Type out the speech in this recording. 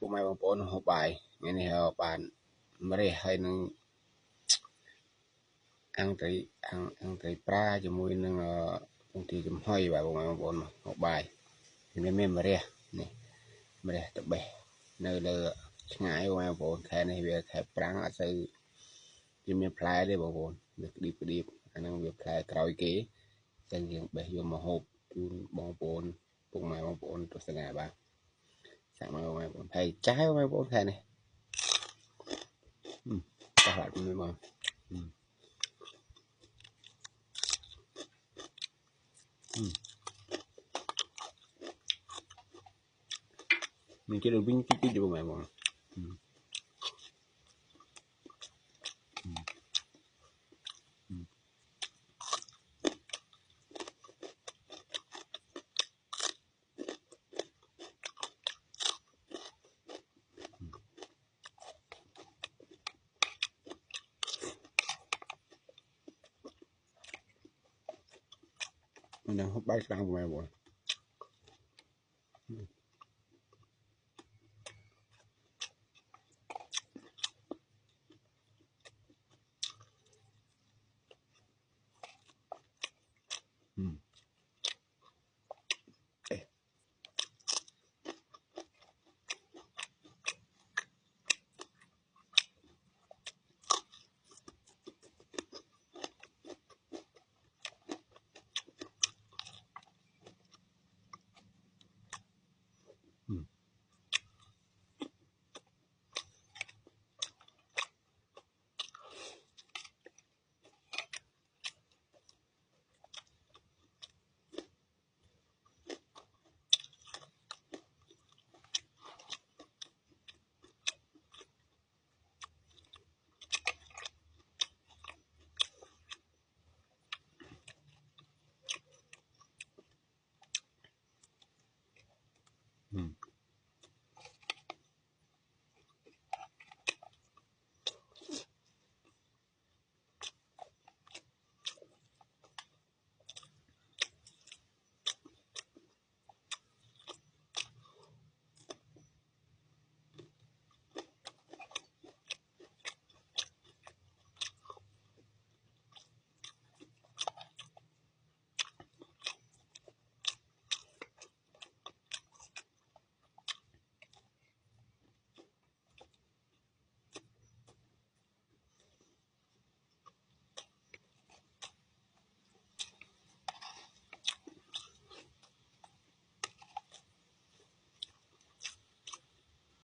bộ máy bằng bốn hộp bài nghe này họ bàn mới hay nâng ăn tới pra cho mùi nâng công ty chấm hơi bài bộ máy bằng bốn hộp bài thì mới mới này mới tập bè nơi lơ ngại bộ máy bằng bốn thế này về thế prang ở sự chỉ mới play để bằng bốn được đi anh đang việc play cày kế chân riêng bè vô mà hộp bằng bốn bộ máy bằng bốn tôi sẽ ngại baสั่งมาประมาณผมไทยจ้าประมาณผมไทยเนี่ยตลาดมันไม่มาmình chỉ được vinh cái điều mà mình đang hút bát sang của mày rồi